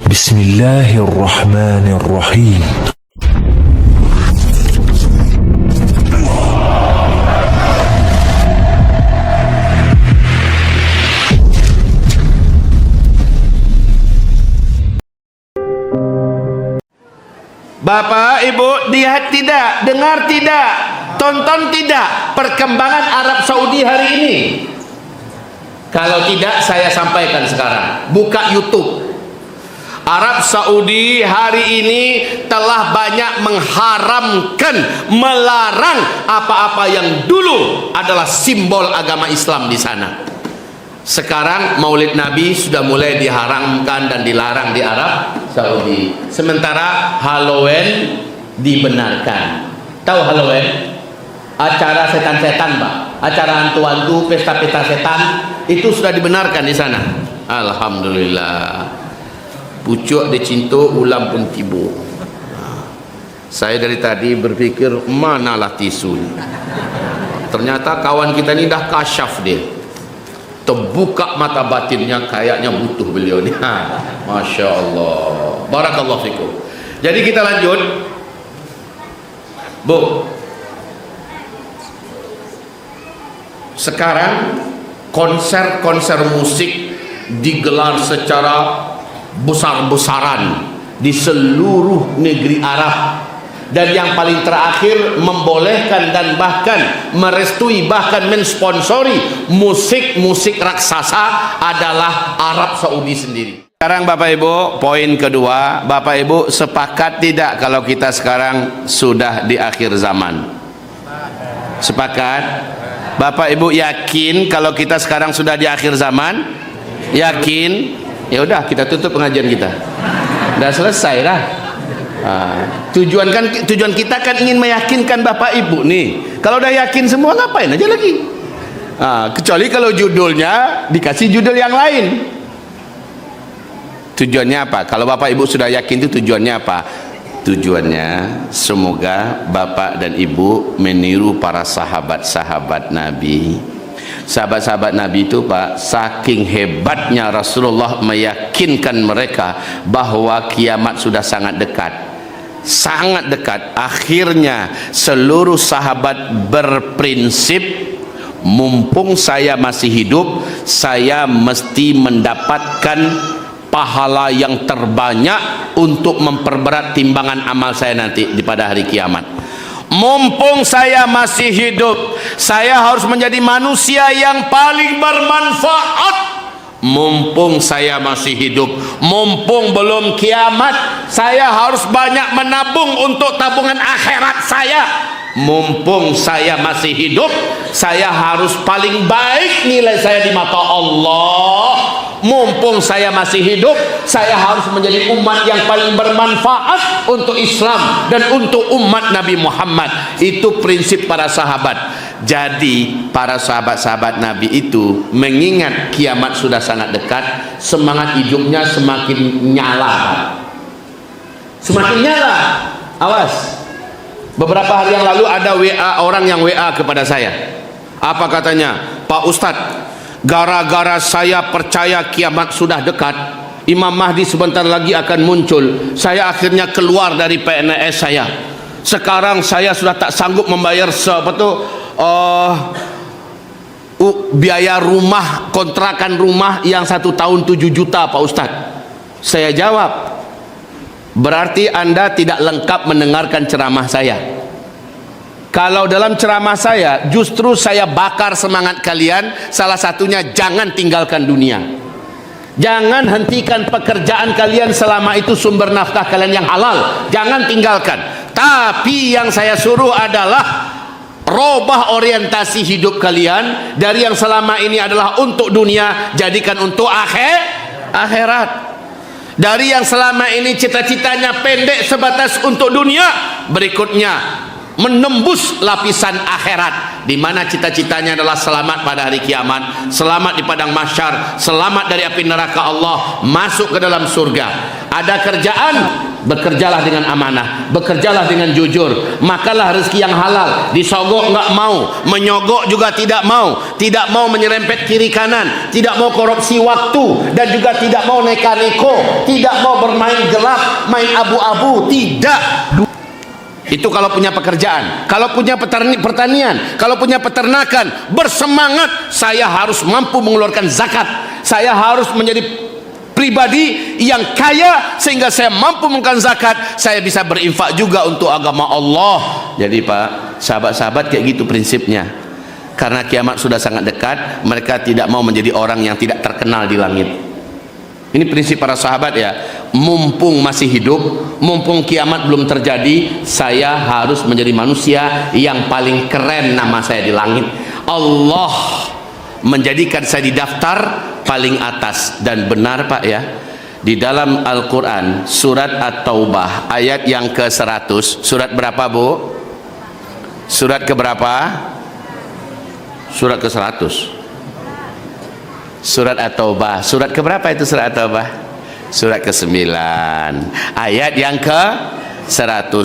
Bismillahirrahmanirrahim. Bapak, Ibu, lihat tidak, dengar tidak, tonton tidak perkembangan Arab Saudi hari ini? Kalau tidak, saya sampaikan sekarang. Buka YouTube. Arab Saudi hari ini telah banyak mengharamkan, melarang apa-apa yang dulu adalah simbol agama Islam di sana. Sekarang Maulid Nabi sudah mulai diharamkan dan dilarang di Arab Saudi. Sementara Halloween dibenarkan. Tahu Halloween? Acara setan-setan, Pak. Acara hantu-hantu, pesta-pesta setan itu sudah dibenarkan di sana. Alhamdulillah. Pucuk dicintu, ulam pun tibu. Saya dari tadi berpikir manalah tisu. Ternyata kawan kita ini dah kasyaf dia. Terbuka mata batinnya, kayaknya butuh beliau ni. Masya Allah. Barakallahu fikum. Jadi kita lanjut. Bu, sekarang konser-konser musik digelar secara besar-besaran di seluruh negeri Arab. Dan yang paling terakhir membolehkan dan bahkan merestui, bahkan mensponsori musik-musik raksasa adalah Arab Saudi sendiri. Sekarang Bapak Ibu, poin kedua, Bapak Ibu sepakat tidak kalau kita sekarang sudah di akhir zaman? Sepakat? Bapak Ibu yakin kalau kita sekarang sudah di akhir zaman? Yakin? Ya udah, kita tutup pengajian kita. Udah selesai lah. Tujuan kita kan ingin meyakinkan Bapak Ibu nih. Kalau udah yakin semua, ngapain aja lagi? Kecuali kalau judulnya dikasih judul yang lain. Tujuannya apa? Kalau Bapak Ibu sudah yakin itu tujuannya apa? Tujuannya semoga Bapak dan Ibu meniru para sahabat-sahabat Nabi. Sahabat-sahabat Nabi itu, Pak, saking hebatnya Rasulullah meyakinkan mereka bahwa kiamat sudah sangat dekat. Sangat dekat. Akhirnya seluruh sahabat berprinsip, mumpung saya masih hidup, saya mesti mendapatkan pahala yang terbanyak untuk memperberat timbangan amal saya nanti di pada hari kiamat. Mumpung saya masih hidup, saya harus menjadi manusia yang paling bermanfaat. Mumpung saya masih hidup, mumpung belum kiamat, saya harus banyak menabung untuk tabungan akhirat saya. Mumpung saya masih hidup, saya harus paling baik nilai saya di mata Allah. Mumpung saya masih hidup, saya harus menjadi umat yang paling bermanfaat untuk Islam dan untuk umat Nabi Muhammad. Itu prinsip para sahabat. Jadi para sahabat-sahabat Nabi itu mengingat kiamat sudah sangat dekat, semangat hidupnya semakin nyala. Semakin nyala. Awas. Beberapa hari yang lalu ada orang yang WA kepada saya. Apa katanya? Pak Ustadz, gara-gara saya percaya kiamat sudah dekat, Imam Mahdi sebentar lagi akan muncul, saya akhirnya keluar dari PNS saya. Sekarang saya sudah tak sanggup membayar biaya rumah, kontrakan rumah yang 1 tahun 7 juta, Pak Ustadz. Saya jawab, berarti Anda tidak lengkap mendengarkan ceramah saya. Kalau dalam ceramah saya justru saya bakar semangat kalian, salah satunya jangan tinggalkan dunia. Jangan hentikan pekerjaan kalian selama itu sumber nafkah kalian yang halal. Jangan tinggalkan. Tapi yang saya suruh adalah robah orientasi hidup kalian dari yang selama ini adalah untuk dunia, jadikan untuk akhirat. Dari yang selama ini cita-citanya pendek sebatas untuk dunia, berikutnya menembus lapisan akhirat, di mana cita-citanya adalah selamat pada hari kiamat, selamat di padang mahsyar, selamat dari api neraka Allah, masuk ke dalam surga. Ada kerjaan, bekerjalah dengan amanah, bekerjalah dengan jujur, makanlah rezeki yang halal, disogok enggak mau, menyogok juga tidak mau menyerempet kiri kanan, tidak mau korupsi waktu, dan juga tidak mau neka-neko, tidak mau bermain gelap, main abu-abu, tidak. Itu kalau punya pekerjaan. Kalau punya pertanian, kalau punya peternakan, bersemangat, saya harus mampu mengeluarkan zakat, saya harus menjadi pribadi yang kaya sehingga saya mampu mengeluarkan zakat, saya bisa berinfak juga untuk agama Allah. Jadi Pak, sahabat-sahabat kayak gitu prinsipnya. Karena kiamat sudah sangat dekat, mereka tidak mau menjadi orang yang tidak terkenal di langit. Ini prinsip para sahabat ya. Mumpung masih hidup, mumpung kiamat belum terjadi, saya harus menjadi manusia yang paling keren nama saya di langit. Allah menjadikan saya di daftar paling atas. Dan benar Pak ya, di dalam Al-Quran surat At-Taubah ayat yang ke-100, surat berapa Bu? Surat ke berapa? Surat ke-100. Surat At-Taubah, surat ke berapa itu surat At-Taubah? Surat ke-9 ayat yang ke-100.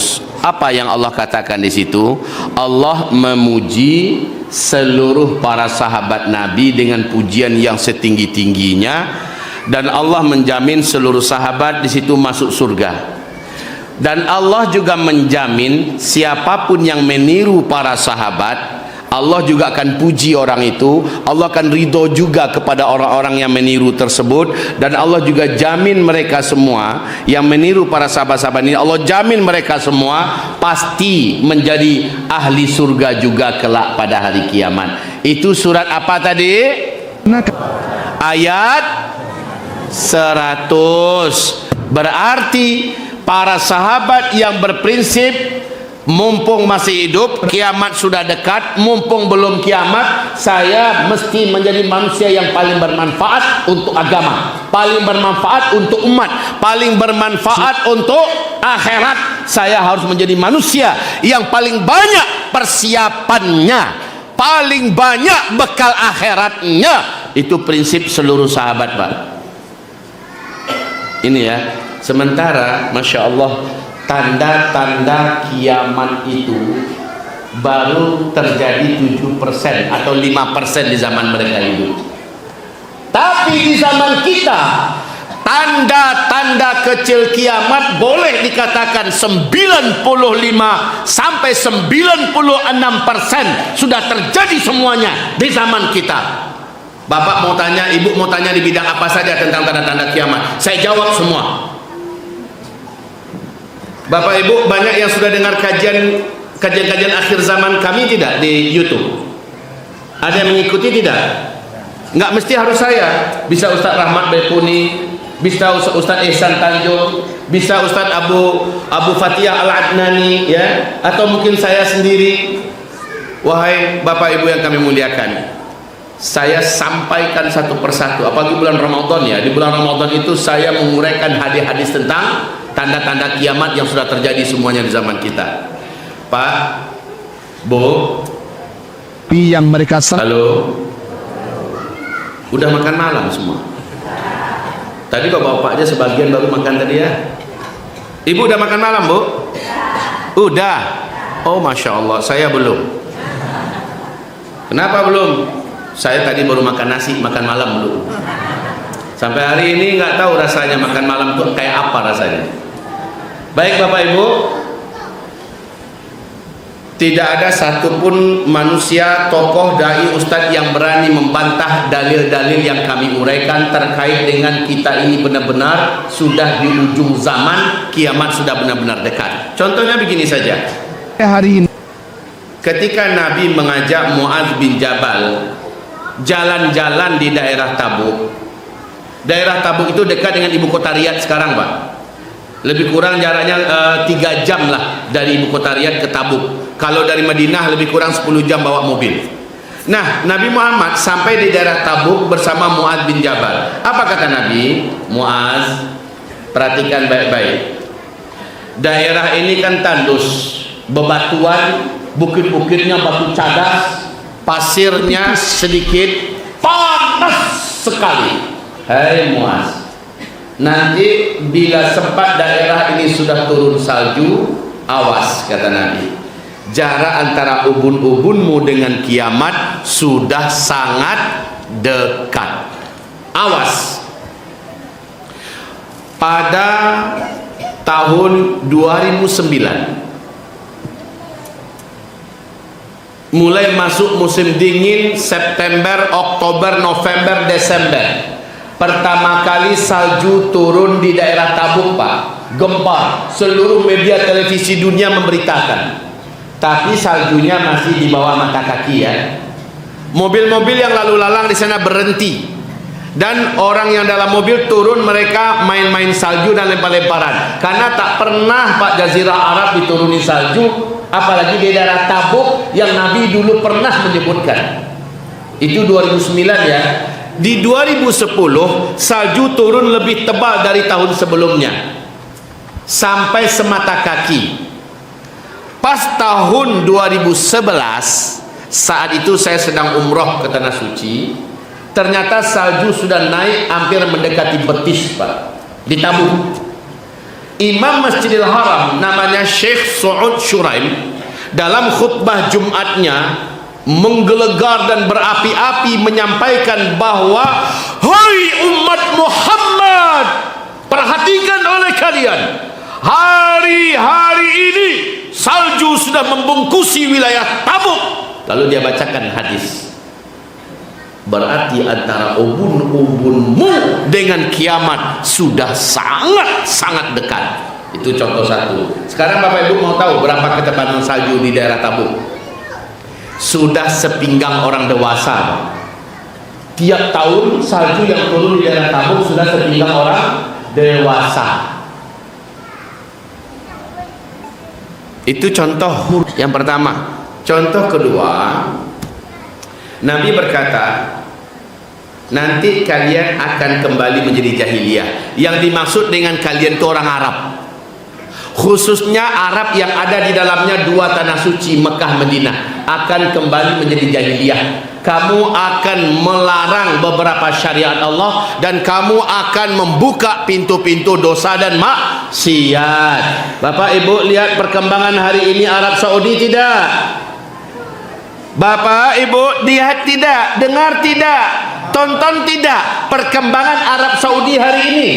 Apa yang Allah katakan di situ? Allah memuji seluruh para sahabat Nabi dengan pujian yang setinggi-tingginya, dan Allah menjamin seluruh sahabat di situ masuk surga. Dan Allah juga menjamin siapapun yang meniru para sahabat, Allah juga akan puji orang itu. Allah akan ridho juga kepada orang-orang yang meniru tersebut. Dan Allah juga jamin mereka semua yang meniru para sahabat-sahabat ini, Allah jamin mereka semua pasti menjadi ahli surga juga kelak pada hari kiamat. Itu surat apa tadi? Ayat 100. Berarti para sahabat yang berprinsip mumpung masih hidup, kiamat sudah dekat, mumpung belum kiamat, saya mesti menjadi manusia yang paling bermanfaat untuk agama, paling bermanfaat untuk umat, paling bermanfaat untuk akhirat. Saya harus menjadi manusia yang paling banyak persiapannya, paling banyak bekal akhiratnya. Itu prinsip seluruh sahabat Pak. Ini ya. Sementara Masya Allah, tanda-tanda kiamat itu baru terjadi 7% atau 5% di zaman mereka hidup. Tapi di zaman kita, tanda-tanda kecil kiamat boleh dikatakan 95 sampai 96% sudah terjadi semuanya di zaman kita. Bapak mau tanya, ibu mau tanya di bidang apa saja tentang tanda-tanda kiamat, saya jawab semua. Bapak Ibu banyak yang sudah dengar kajian akhir zaman kami tidak di YouTube? Ada yang mengikuti tidak? Nggak mesti harus saya, bisa Ustaz Rahmat Baikuni, bisa Ustaz Ihsan Tanjung, bisa Ustaz Abu Fatihah Al-Adnani ya, atau mungkin saya sendiri. Wahai Bapak Ibu yang kami muliakan, saya sampaikan satu persatu. Apalagi bulan Ramadan ya, di bulan Ramadan itu saya menguraikan hadis-hadis tentang tanda-tanda kiamat yang sudah terjadi semuanya di zaman kita. Pak, Bu, yang mereka halo, udah makan malam semua? Tadi bapak-bapak aja sebagian baru makan tadi ya. Ibu udah makan malam Bu? Udah. Oh Masya Allah, saya belum. Kenapa belum? Saya tadi baru makan nasi, makan malam belum. Sampai hari ini nggak tahu rasanya makan malam tuh kayak apa rasanya. Baik Bapak Ibu, tidak ada satupun manusia, tokoh, dai, ustadz yang berani membantah dalil-dalil yang kami uraikan terkait dengan kita ini benar-benar sudah di ujung zaman, kiamat sudah benar-benar dekat. Contohnya begini saja. hari ini Ketika Nabi mengajak Muaz bin Jabal jalan-jalan di daerah Tabuk. Daerah Tabuk itu dekat dengan ibu kota Riyadh sekarang Pak. Lebih kurang jaraknya 3 jam lah dari ibu kota Riyadh ke Tabuk. Kalau dari Madinah lebih kurang 10 jam bawa mobil. Nah, Nabi Muhammad sampai di daerah Tabuk bersama Muaz bin Jabal. Apa kata Nabi? Muaz, perhatikan baik-baik. Daerah ini kan tandus, bebatuan, bukit-bukitnya batu cadas, pasirnya sedikit, panas sekali. Hai Muaz, nanti bila sempat daerah ini sudah turun salju, awas, kata Nabi, jarak antara ubun-ubunmu dengan kiamat sudah sangat dekat. Awas. Pada tahun 2009 mulai masuk musim dingin, September, Oktober, November, Desember, pertama kali salju turun di daerah Tabuk, Pak. Gempar, seluruh media televisi dunia memberitakan. Tapi saljunya masih di bawah mata kaki ya. Mobil-mobil yang lalu lalang di sana berhenti, dan orang yang dalam mobil turun, mereka main-main salju dan lempar-lemparan, karena tak pernah Pak Jazirah Arab dituruni salju, apalagi di daerah Tabuk yang Nabi dulu pernah menyebutkan. Itu 2009 ya. Di 2010 salju turun lebih tebal dari tahun sebelumnya, sampai semata kaki. Pas tahun 2011, saat itu saya sedang umroh ke Tanah Suci, ternyata salju sudah naik hampir mendekati betis, Pak, di Tabuk. Imam Masjidil Haram namanya Syekh Su'ud Syuraim dalam khutbah Jumatnya menggelegar dan berapi-api menyampaikan bahwa, hai umat Muhammad, perhatikan oleh kalian, hari-hari ini salju sudah membungkusi wilayah Tabuk. Lalu dia bacakan hadis, berarti antara ubun-ubunmu dengan kiamat sudah sangat-sangat dekat. Itu contoh satu. Sekarang Bapak Ibu mau tahu berapa ketepatan salju di daerah Tabuk? Sudah sepinggang orang dewasa. Tiap tahun salju yang turun di daerah Tabuk sudah sepinggang orang dewasa. Itu contoh yang pertama. Contoh kedua, Nabi berkata, nanti kalian akan kembali menjadi jahiliyah. Yang dimaksud dengan kalian itu orang Arab, khususnya Arab yang ada di dalamnya dua tanah suci, Mekah Madinah, akan kembali menjadi jahiliyah. Kamu akan melarang beberapa syariat Allah, dan kamu akan membuka pintu-pintu dosa dan maksiat. Bapak Ibu lihat perkembangan hari ini Arab Saudi tidak? Bapak Ibu lihat tidak? Dengar tidak? Tonton tidak perkembangan Arab Saudi hari ini?